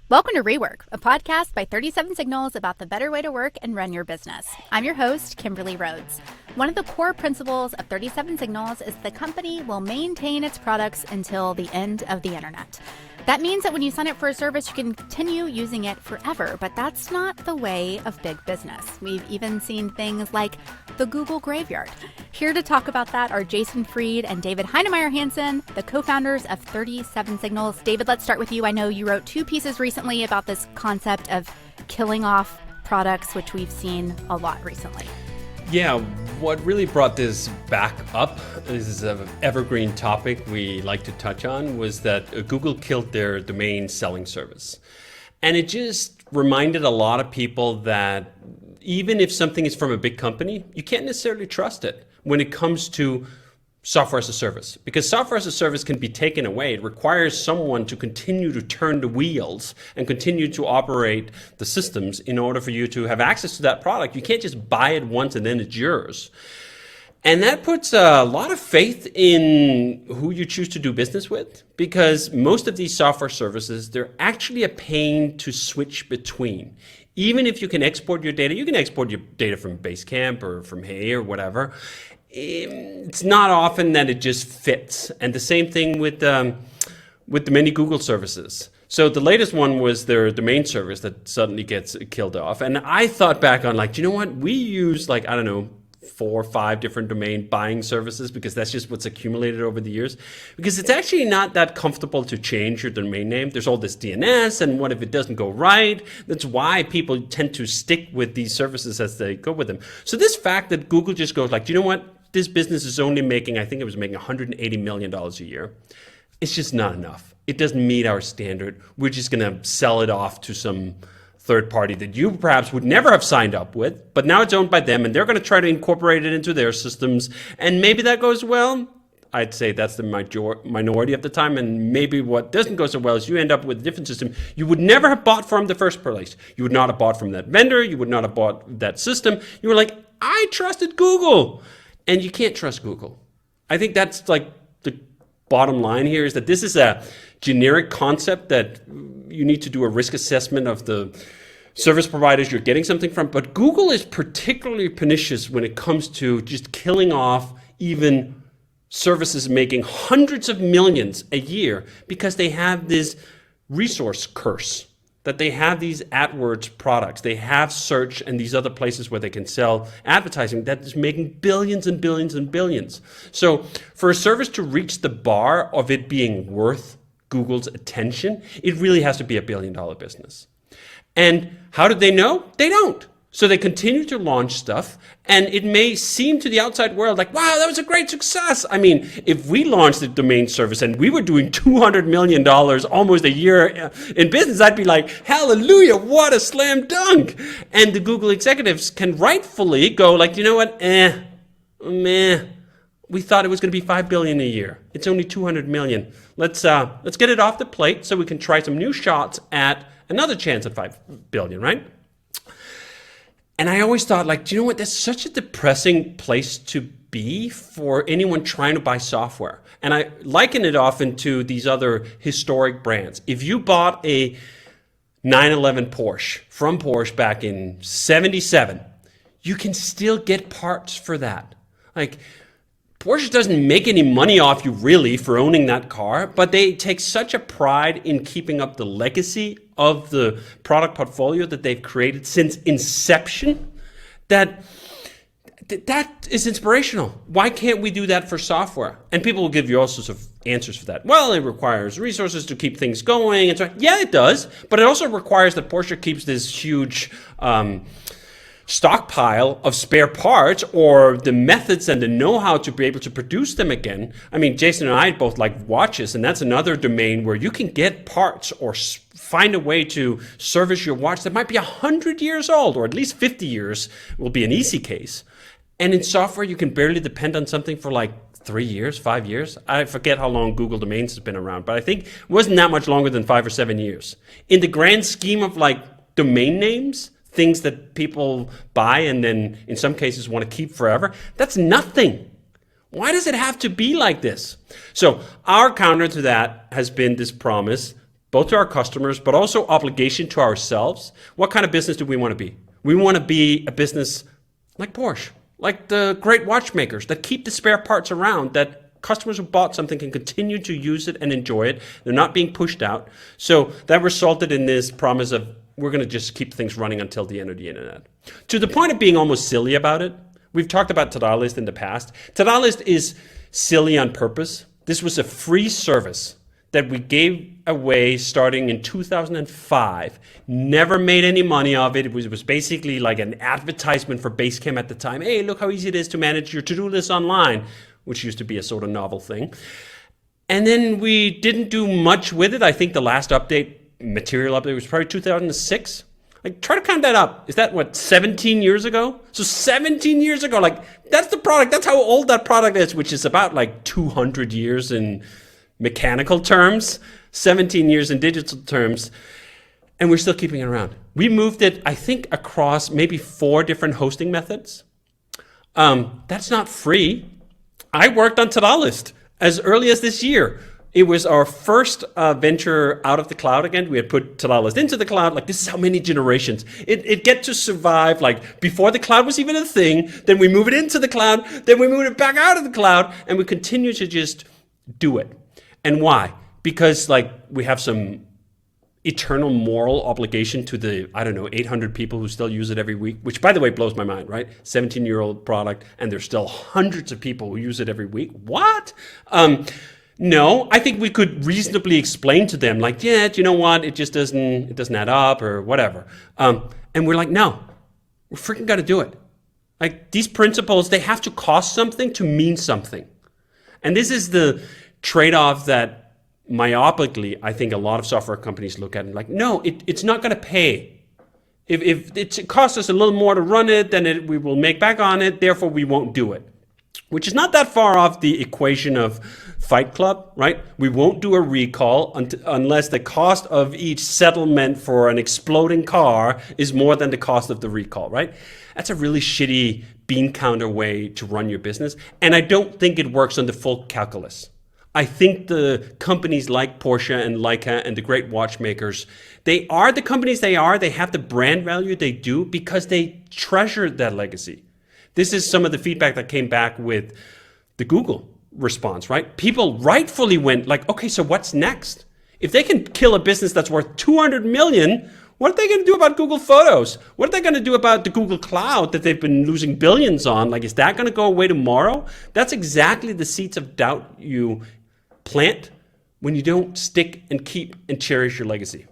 Welcome to Rework, a podcast by 37 Signals about the better way to work and run your business. I'm your host, Kimberly Rhodes. One of the core principles of 37 Signals is the company will maintain its products until the end of the internet. That means that when you sign up for a service, you can continue using it forever, but that's not the way of big business. We've even seen things like the Google graveyard. Here to talk about that are Jason Fried and David Heinemeier Hansson, the co-founders of 37 Signals. David, let's start with you. I know you wrote 2 pieces recently about this concept of killing off products, which we've seen a lot recently. Yeah, what really brought this back up, this is an evergreen topic we like to touch on, was that Google killed their domain selling service. And it just reminded a lot of people that even if something is from a big company, you can't necessarily trust it when it comes to software as a service, because software as a service can be taken away. It requires someone to continue to turn the wheels and continue to operate the systems in order for you to have access to that product. You can't just buy it once and then it's yours. And that puts a lot of faith in who you choose to do business with, because most of these software services, they're actually a pain to switch between. Even if you can export your data, you can export your data from Basecamp or from Hey or whatever. It's not often that it just fits. And the same thing with the many Google services. So the latest one was their domain service that suddenly gets killed off. And I thought back on like, you know what? We use 4 or 5 different domain buying services because that's just what's accumulated over the years. Because it's actually not that comfortable to change your domain name. There's all this DNS, and what if it doesn't go right? That's why people tend to stick with these services as they go with them. So this fact that Google just goes like, you know what? This business is only making, I think it was making $180 million a year. It's just not enough. It doesn't meet our standard. We're just going to sell it off to some third party that you perhaps would never have signed up with, but now it's owned by them and they're going to try to incorporate it into their systems. And maybe that goes well. I'd say that's the minority of the time. And maybe what doesn't go so well is you end up with a different system you would never have bought from the first place. You would not have bought from that vendor. You would not have bought that system. You were like, I trusted Google. And you can't trust Google. I think that's like the bottom line here, is that this is a generic concept that you need to do a risk assessment of the service providers you're getting something from. But Google is particularly pernicious when it comes to just killing off even services making hundreds of millions a year because they have this resource curse. That they have these AdWords products, they have search and these other places where they can sell advertising that is making billions and billions and billions. So for a service to reach the bar of it being worth Google's attention, it really has to be $1 billion business. And how did they know? They don't. So they continue to launch stuff, and it may seem to the outside world like, wow, that was a great success. I mean, if we launched a domain service and we were doing $200 million almost a year in business, I'd be like, hallelujah, what a slam dunk. And the Google executives can rightfully go like, you know what, we thought it was going to be $5 billion a year. It's only $200 million. Let's get it off the plate so we can try some new shots at another chance at $5 billion, right? And I always thought, like, do you know what? That's such a depressing place to be for anyone trying to buy software. And I liken it often to these other historic brands. If you bought a 911 Porsche from Porsche back in '77, you can still get parts for that. Like, Porsche doesn't make any money off you really for owning that car, but they take such a pride in keeping up the legacy of the product portfolio that they've created since inception that is inspirational. Why can't we do that for software? And people will give you all sorts of answers for that. Well, it requires resources to keep things going and so on. Yeah, it does, but it also requires that Porsche keeps this huge stockpile of spare parts or the methods and the know-how to be able to produce them again. I mean, Jason and I both like watches, and that's another domain where you can get parts or find a way to service your watch that might be 100 years old, or at least 50 years will be an easy case. And in software, you can barely depend on something for like 3 years, 5 years. I forget how long Google Domains has been around, but I think it wasn't that much longer than 5 or 7 years. In the grand scheme of like domain names, things that people buy and then in some cases want to keep forever, that's nothing. Why does it have to be like this? So our counter to that has been this promise, both to our customers, but also obligation to ourselves. What kind of business do we want to be? We want to be a business like Porsche, like the great watchmakers that keep the spare parts around, that customers who bought something can continue to use it and enjoy it. They're not being pushed out. So that resulted in this promise of we're going to just keep things running until the end of the internet. To the point of being almost silly about it. We've talked about Tadalist in the past. Tadalist is silly on purpose. This was a free service that we gave away starting in 2005. Never made any money of it. It was basically like an advertisement for Basecamp at the time. Hey, look how easy it is to manage your to-do list online, which used to be a sort of novel thing. And then we didn't do much with it. I think the last material update was probably 2006. Like, try to count that up. Is that, 17 years ago? So 17 years ago, that's the product. That's how old that product is, which is about 200 years in mechanical terms, 17 years in digital terms, and we're still keeping it around. We moved it, I think, across maybe 4 different hosting methods. That's not free. I worked on Tadalist as early as this year. It was our first venture out of the cloud again. We had put Tadalist into the cloud. This is how many generations. It get to survive before the cloud was even a thing. Then we move it into the cloud. Then we move it back out of the cloud. And we continue to just do it. And why? Because we have some eternal moral obligation to the, 800 people who still use it every week, which by the way blows my mind, right? 17-year-old product, and there's still hundreds of people who use it every week. What? No, I think we could reasonably explain to them, do you know what? It just doesn't add up or whatever. And we're no, we're freaking got to do it. These principles, they have to cost something to mean something. And this is the trade-off that myopically, I think a lot of software companies look at and no, it's not going to pay. If it costs us a little more to run it, then we will make back on it. Therefore, we won't do it. Which is not that far off the equation of Fight Club, right? We won't do a recall unless the cost of each settlement for an exploding car is more than the cost of the recall, right? That's a really shitty bean counter way to run your business. And I don't think it works on the full calculus. I think the companies like Porsche and Leica and the great watchmakers, they are the companies they are. They have the brand value they do because they treasure that legacy. This is some of the feedback that came back with the Google response, right? People rightfully went okay, so what's next? If they can kill a business that's worth 200 million, what are they going to do about Google Photos? What are they going to do about the Google Cloud that they've been losing billions on? Is that going to go away tomorrow? That's exactly the seeds of doubt you plant when you don't stick and keep and cherish your legacy.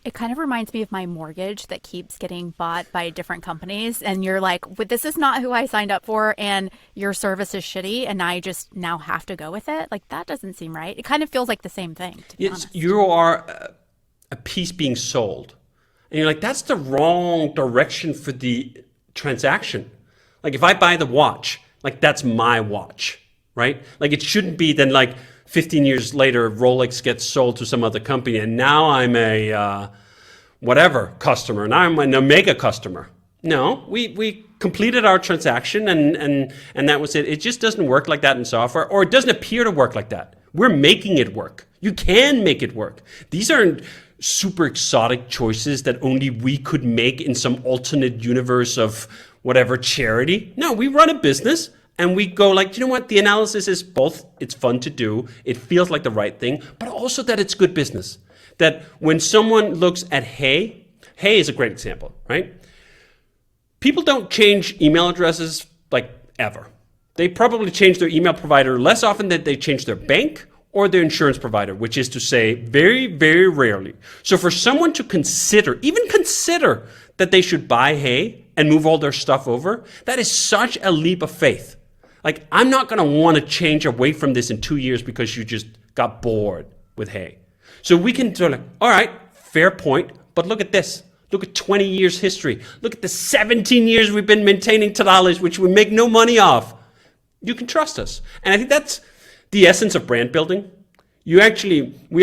It kind of reminds me of my mortgage that keeps getting bought by different companies. And you're but this is not who I signed up for. And your service is shitty. And I just now have to go with it. That doesn't seem right. It kind of feels like the same thing, to be honest. You are a piece being sold. And you're that's the wrong direction for the transaction. If I buy the watch, that's my watch, right? It shouldn't be then 15 years later, Rolex gets sold to some other company, and now I'm a whatever customer. Now I'm an Omega customer. No, we completed our transaction, and that was it. It just doesn't work like that in software, or it doesn't appear to work like that. We're making it work. You can make it work. These aren't super exotic choices that only we could make in some alternate universe of whatever charity. No, we run a business. And we go you know what? The analysis is both, it's fun to do, it feels like the right thing, but also that it's good business. That when someone looks at Hey is a great example, right? People don't change email addresses ever. They probably change their email provider less often than they change their bank or their insurance provider, which is to say very, very rarely. So for someone to even consider that they should buy Hey and move all their stuff over, that is such a leap of faith. I'm not going to want to change away from this in 2 years because you just got bored with Hey. So we can all right, fair point, but look at this. Look at 20 years history. Look at the 17 years we've been maintaining Tadalist, which we make no money off. You can trust us. And I think that's the essence of brand building. We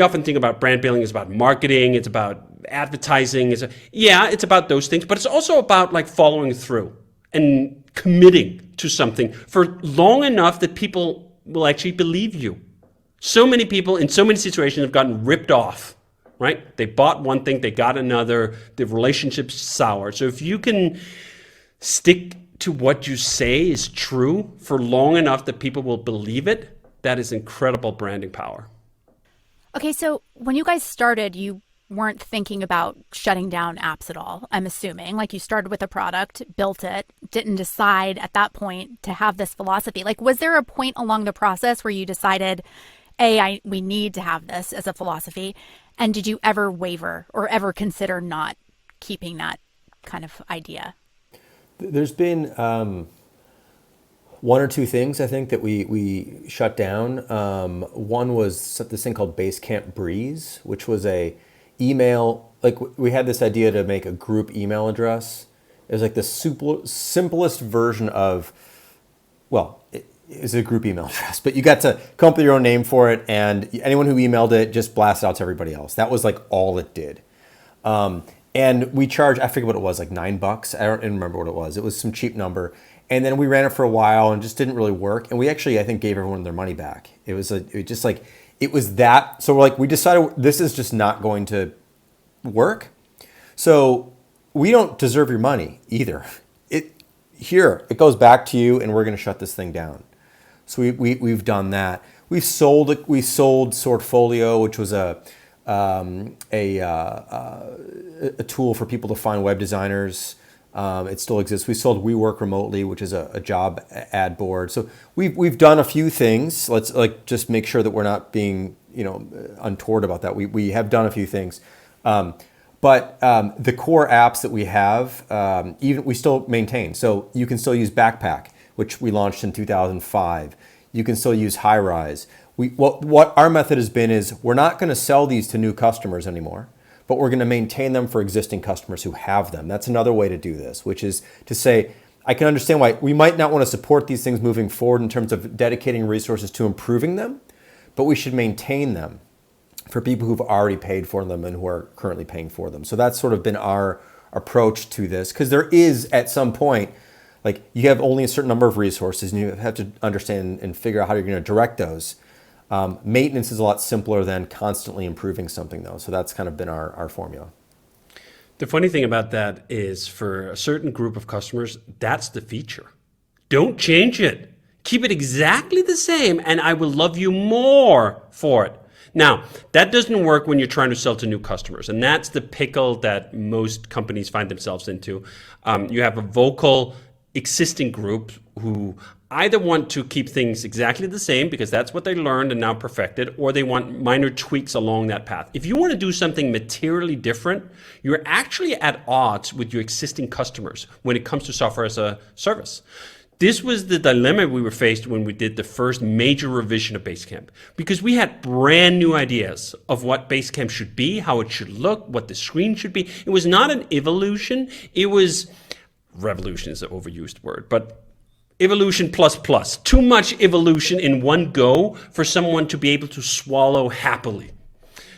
often think about brand building as about marketing, it's about advertising, it's about those things, but it's also about following through and committing to something for long enough that people will actually believe you. So many people in so many situations have gotten ripped off right? They bought one thing, they got another, the relationship's sour. So if you can stick to what you say is true for long enough that people will believe it, that is incredible branding power. Okay, so when you guys started, you weren't thinking about shutting down apps at all, I'm assuming. Like, you started with a product, built it, didn't decide at that point to have this philosophy. Like, was there a point along the process where you decided, we need to have this as a philosophy? And did you ever waver or ever consider not keeping that kind of idea? There's been one or two things, I think, that we shut down. One was this thing called Basecamp Breeze, which was a email, like we had this idea to make a group email address. It was like the simplest version of, well, it's a group email address, but you got to come up with your own name for it, and anyone who emailed it just blasted out to everybody else. That was like all it did. And we charged, I forget what it was, like $9. I don't even remember what it was. It was some cheap number. And then we ran it for a while and just didn't really work. And we actually, I think, gave everyone their money back. It was that. So we decided this is just not going to work. So we don't deserve your money either. It goes back to you, and we're going to shut this thing down. So we've done that. We sold Sortfolio, which was a tool for people to find web designers. It still exists. We sold Rework remotely, which is a job ad board. So we've done a few things. Let's just make sure that we're not being untoward about that. We have done a few things, but the core apps that we have, even we still maintain. So you can still use Backpack, which we launched in 2005. You can still use Highrise. What our method has been is we're not going to sell these to new customers anymore, but we're going to maintain them for existing customers who have them. That's another way to do this, which is to say, I can understand why we might not want to support these things moving forward in terms of dedicating resources to improving them, but we should maintain them for people who've already paid for them and who are currently paying for them. So that's sort of been our approach to this, because there is at some point, you have only a certain number of resources and you have to understand and figure out how you're going to direct those. Maintenance is a lot simpler than constantly improving something, though. So that's kind of been our formula. The funny thing about that is, for a certain group of customers, that's the feature. Don't change it. Keep it exactly the same, and I will love you more for it. Now, that doesn't work when you're trying to sell to new customers, and that's the pickle that most companies find themselves into. You have a vocal existing group who either want to keep things exactly the same because that's what they learned and now perfected, or they want minor tweaks along that path. If you want to do something materially different, you're actually at odds with your existing customers when it comes to software as a service. This was the dilemma we were faced when we did the first major revision of Basecamp, because we had brand new ideas of what Basecamp should be, how it should look, what the screen should be. It was not an evolution. It was, revolution is an overused word, but evolution plus plus. Too much evolution in one go for someone to be able to swallow happily.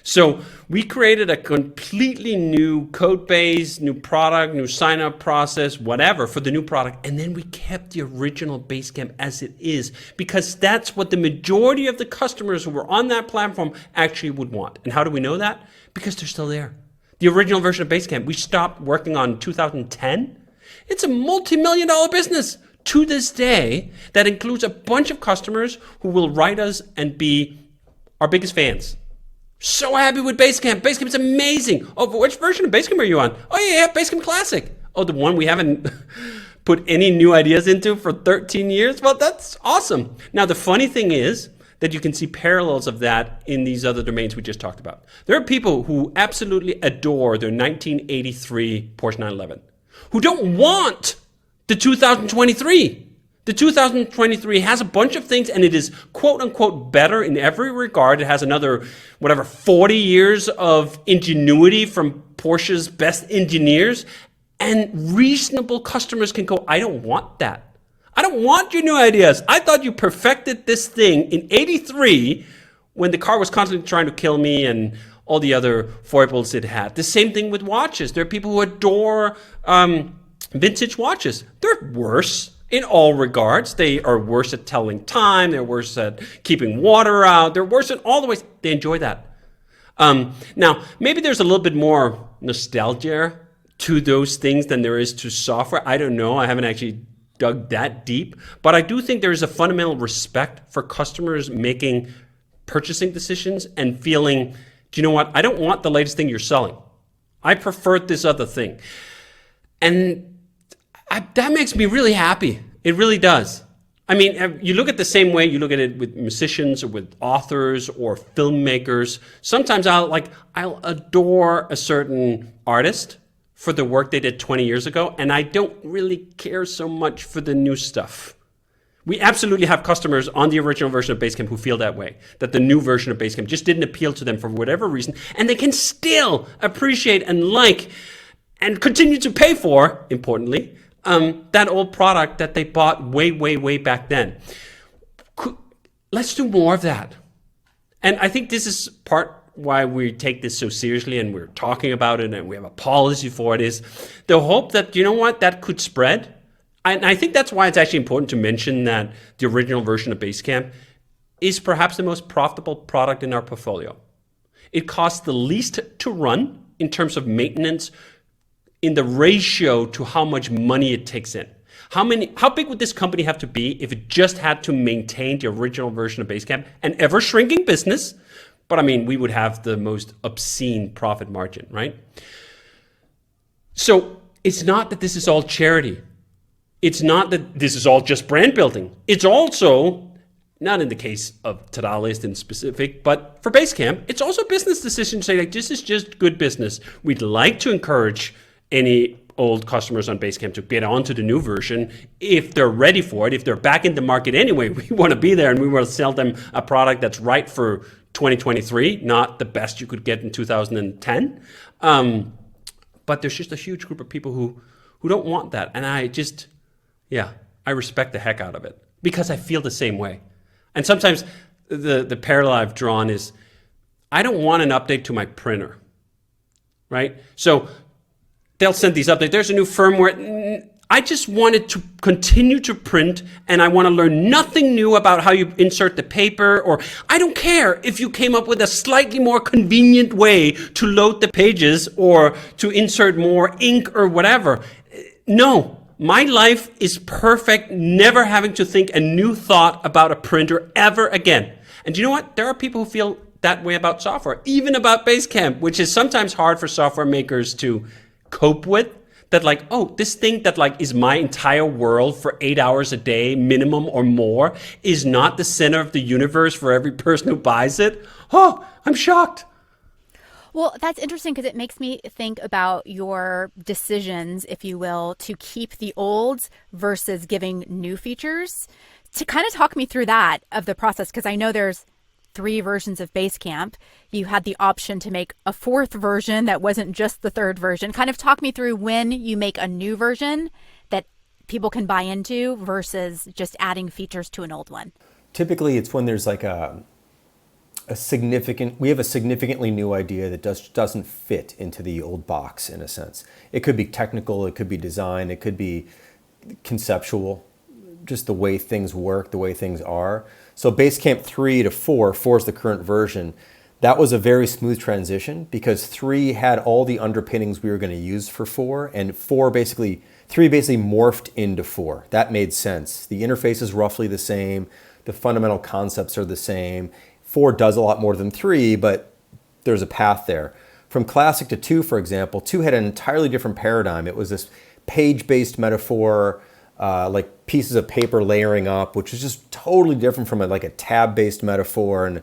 So we created a completely new code base, new product, new sign-up process, whatever for the new product. And then we kept the original Basecamp as it is, because that's what the majority of the customers who were on that platform actually would want. And how do we know that? Because they're still there. The original version of Basecamp, we stopped working on in 2010. It's a multi-million-dollar business to this day that includes a bunch of customers who will write us and be our biggest fans. So happy with Basecamp. Basecamp is amazing. Oh, which version of Basecamp are you on? Oh, yeah, Basecamp Classic. Oh, the one we haven't put any new ideas into for 13 years? Well, that's awesome. Now, the funny thing is that you can see parallels of that in these other domains we just talked about. There are people who absolutely adore their 1983 Porsche 911, who don't want the 2023. The 2023 has a bunch of things, and it is quote unquote better in every regard. It has another, 40 years of ingenuity from Porsche's best engineers, and reasonable customers can go, I don't want that. I don't want your new ideas. I thought you perfected this thing in 83 when the car was constantly trying to kill me and all the other foibles it had. The same thing with watches. There are people who adore vintage watches. They're worse in all regards. They are worse at telling time. They're worse at keeping water out. They're worse in all the ways. They enjoy that. Now, maybe there's a little bit more nostalgia to those things than there is to software. I don't know. I haven't actually dug that deep. But I do think there is a fundamental respect for customers making purchasing decisions and feeling, do you know what? I don't want the latest thing you're selling. I prefer this other thing. And that makes me really happy. It really does. I mean, you look at the same way you look at it with musicians or with authors or filmmakers. Sometimes I'll adore a certain artist for the work they did 20 years ago, and I don't really care so much for the new stuff. We absolutely have customers on the original version of Basecamp who feel that way, that the new version of Basecamp just didn't appeal to them for whatever reason, and they can still appreciate and like and continue to pay for, importantly, that old product that they bought way, way, way back then. Let's do more of that. And I think this is part why we take this so seriously and we're talking about it and we have a policy for it, is the hope that, you know what, that could spread. And I think that's why it's actually important to mention that the original version of Basecamp is perhaps the most profitable product in our portfolio. It costs the least to run in terms of maintenance in the ratio to how much money it takes in. How big would this company have to be if it just had to maintain the original version of Basecamp, an ever shrinking business? But I mean, we would have the most obscene profit margin, right? So it's not that this is all charity. It's not that this is all just brand building. It's also, not in the case of Tadalist in specific, but for Basecamp, it's also a business decision to say, like, this is just good business. We'd like to encourage any old customers on Basecamp to get onto the new version if they're ready for it. If they're back in the market anyway, we want to be there and we want to sell them a product that's right for 2023, not the best you could get in 2010. But there's just a huge group of people who don't want that. And I respect the heck out of it because I feel the same way. And sometimes the parallel I've drawn is I don't want an update to my printer, right? So they'll send these updates. There's a new firmware. I just wanted to continue to print and I want to learn nothing new about how you insert the paper, or I don't care if you came up with a slightly more convenient way to load the pages or to insert more ink or whatever. No, my life is perfect, never having to think a new thought about a printer ever again. And you know what? There are people who feel that way about software, even about Basecamp, which is sometimes hard for software makers to cope with. That like, oh, this thing that like is my entire world for 8 hours a day minimum or more is not the center of the universe for every person who buys it. Oh, I'm shocked. Well, that's interesting because it makes me think about your decisions, if you will, to keep the old versus giving new features. To kind of talk me through that of the process, because I know there's 3 versions of Basecamp. You had the option to make a 4th version that wasn't just the 3rd version. Kind of talk me through when you make a new version that people can buy into versus just adding features to an old one. Typically, it's when there's like we have a significantly new idea that doesn't fit into the old box in a sense. It could be technical, it could be design, it could be conceptual, just the way things work, the way things are. So Basecamp 3 to 4 is the current version. That was a very smooth transition because 3 had all the underpinnings we were going to use for 4, and 3 basically morphed into 4. That made sense. The interface is roughly the same. The fundamental concepts are the same. 4 does a lot more than 3, but there's a path there. From Classic to 2, for example, 2 had an entirely different paradigm. It was this page-based metaphor, like pieces of paper layering up, which is just totally different from a tab-based metaphor. And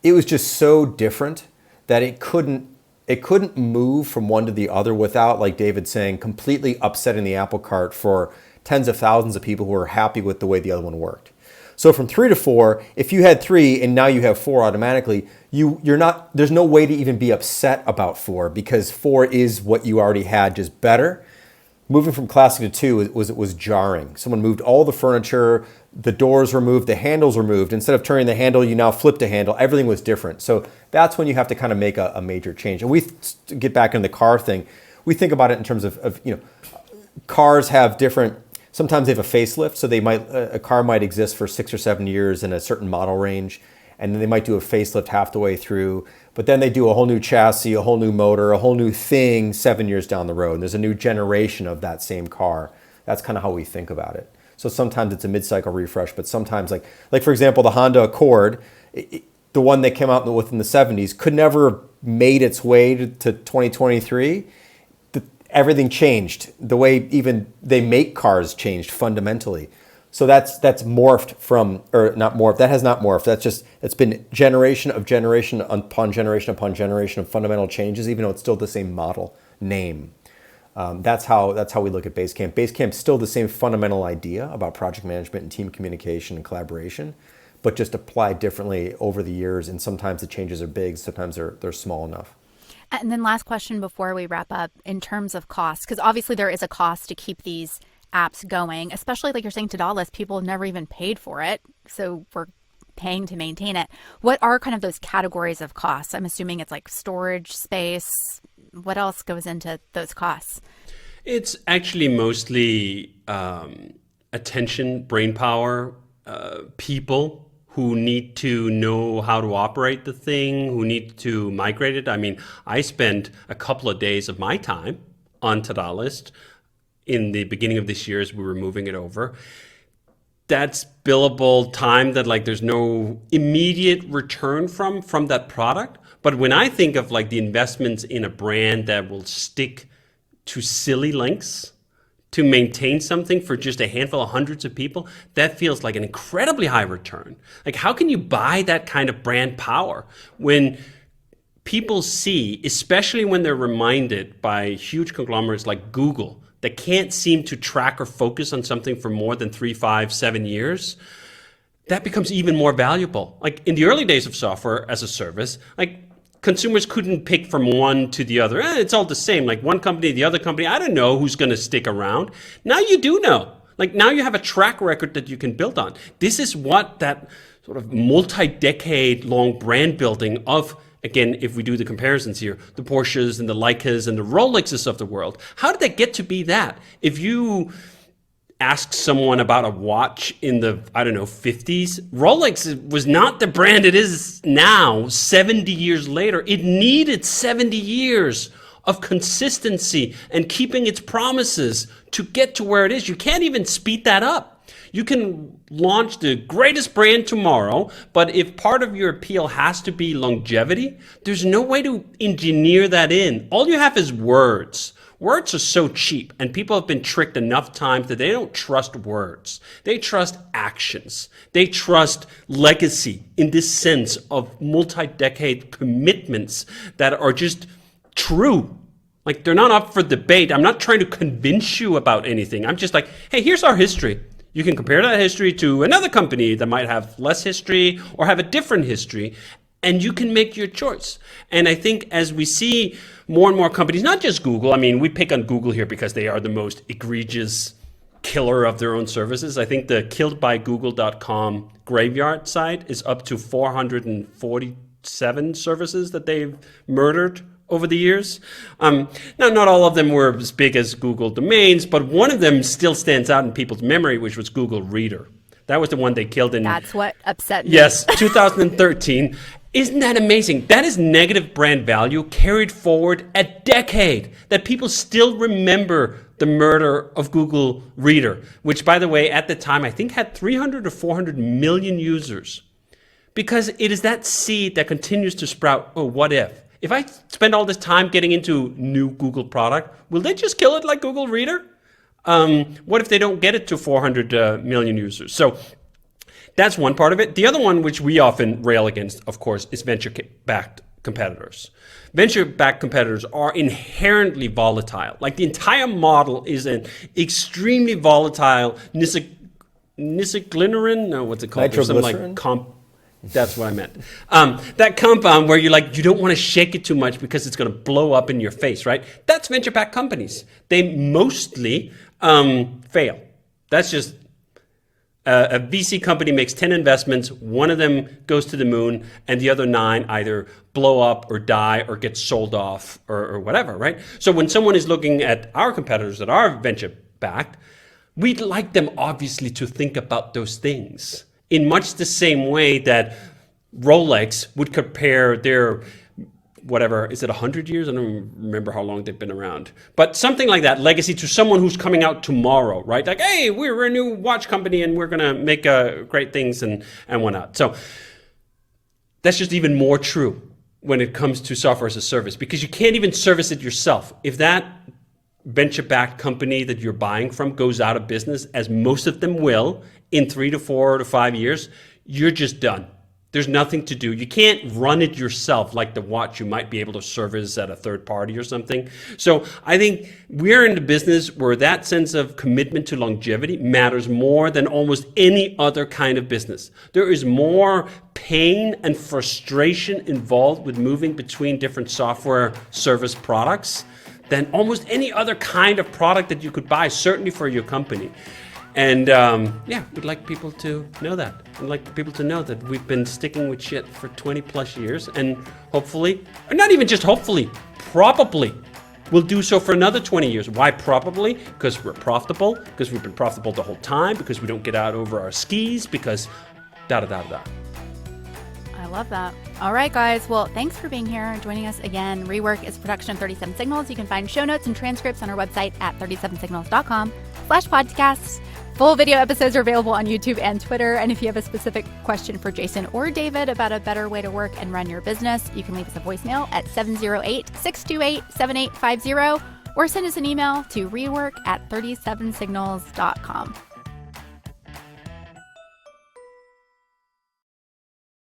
it was just so different that it couldn't move from one to the other without, like David saying, completely upsetting the apple cart for tens of thousands of people who were happy with the way the other one worked. So from 3 to 4, if you had 3 and now you have 4 automatically, there's no way to even be upset about 4 because 4 is what you already had, just better. Moving from Classic to 2 it was jarring. Someone moved all the furniture, the doors were moved, the handles were moved. Instead of turning the handle, you now flipped the handle. Everything was different. So that's when you have to kind of make a major change. And we get back into the car thing. We think about it in terms of cars have different. Sometimes they have a facelift, so a car might exist for 6 or 7 years in a certain model range, and then they might do a facelift half the way through. But then they do a whole new chassis, a whole new motor, a whole new thing 7 years down the road. And there's a new generation of that same car. That's kind of how we think about it. So sometimes it's a mid-cycle refresh, but sometimes like for example, the Honda Accord, the one that came out with in the 70s could never have made its way to 2023. Everything changed. The way even they make cars changed fundamentally. So that's morphed from, or not morphed, that has not morphed. It's been generation upon generation of fundamental changes, even though it's still the same model name. That's how we look at Basecamp. Basecamp's still the same fundamental idea about project management and team communication and collaboration, but just applied differently over the years. And sometimes the changes are big, sometimes they're small enough. And then last question before we wrap up, in terms of cost, because obviously there is a cost to keep these apps going, especially like you're saying, to-do people have never even paid for it. So we're paying to maintain it. What are kind of those categories of costs? I'm assuming it's like storage space. What else goes into those costs? It's actually mostly attention, brain power, people who need to know how to operate the thing, who need to migrate it. I mean, I spent a couple of days of my time on Todoist in the beginning of this year as we were moving it over. That's billable time that like there's no immediate return from that product. But when I think of like the investments in a brand that will stick to silly lengths to maintain something for just a handful of hundreds of people, that feels like an incredibly high return. Like, how can you buy that kind of brand power when people see, especially when they're reminded by huge conglomerates like Google that can't seem to track or focus on something for more than 3, 5, 7 years, that becomes even more valuable. Like in the early days of software as a service, like consumers couldn't pick from one to the other. It's all the same. Like one company, the other company, I don't know who's going to stick around. Now you do know. Like now you have a track record that you can build on. This is what that sort of multi-decade long brand building of, again, if we do the comparisons here, the Porsches and the Leicas and the Rolexes of the world, how did they get to be that? If you ask someone about a watch in the, 50s, Rolex was not the brand it is now, 70 years later. It needed 70 years of consistency and keeping its promises to get to where it is. You can't even speed that up. You can launch the greatest brand tomorrow, but if part of your appeal has to be longevity, there's no way to engineer that in. All you have is words. Words are so cheap, and people have been tricked enough times that they don't trust words. They trust actions. They trust legacy in this sense of multi-decade commitments that are just true. Like they're not up for debate. I'm not trying to convince you about anything. I'm just like, hey, here's our history. You can compare that history to another company that might have less history or have a different history, and you can make your choice. And I think as we see more and more companies, not just Google, I mean, we pick on Google here because they are the most egregious killer of their own services. I think the killedbygoogle.com graveyard site is up to 447 services that they've murdered over the years. Now, not all of them were as big as Google domains, but one of them still stands out in people's memory, which was Google Reader. That was the one they killed in... That's what upset me. Yes, 2013. Isn't that amazing? That is negative brand value carried forward a decade, that people still remember the murder of Google Reader, which, by the way, at the time, I think had 300 or 400 million users. Because it is that seed that continues to sprout, oh, what if? If I spend all this time getting into new Google product, will they just kill it like Google Reader? What if they don't get it to 400 million users? So that's one part of it. The other one, which we often rail against, of course, is venture-backed competitors. Venture-backed competitors are inherently volatile. Like the entire model is an extremely volatile nitroglycerin. No, what's it called? There's some like that's what I meant. That compound where you don't want to shake it too much because it's going to blow up in your face, right? That's venture-backed companies. They mostly fail. That's just a VC company makes 10 investments, one of them goes to the moon, and the other 9 either blow up or die or get sold off or whatever, right? So when someone is looking at our competitors that are venture-backed, we'd like them obviously to think about those things in much the same way that Rolex would compare their whatever, is it 100 years? I don't even remember how long they've been around. But something like that, legacy to someone who's coming out tomorrow, right? Like, hey, we're a new watch company and we're going to make great things and whatnot. So that's just even more true when it comes to software as a service, because you can't even service it yourself. If that venture-backed company that you're buying from goes out of business, as most of them will in 3 to 4 to 5 years, you're just done. There's nothing to do. You can't run it yourself like the watch you might be able to service at a third party or something. So I think we're in the business where that sense of commitment to longevity matters more than almost any other kind of business. There is more pain and frustration involved with moving between different software service products than almost any other kind of product that you could buy, certainly for your company. And we'd like people to know that. We'd like people to know that we've been sticking with shit for 20 plus years, and hopefully, or not even just hopefully, probably we'll do so for another 20 years. Why probably? Because we're profitable, because we've been profitable the whole time, because we don't get out over our skis, because da-da-da-da-da. I love that. All right, guys. Well, thanks for being here and joining us again. Rework is a production of 37 Signals. You can find show notes and transcripts on our website at 37signals.com/podcasts. Full video episodes are available on YouTube and Twitter. And if you have a specific question for Jason or David about a better way to work and run your business, you can leave us a voicemail at 708-628-7850 or send us an email to rework@37signals.com.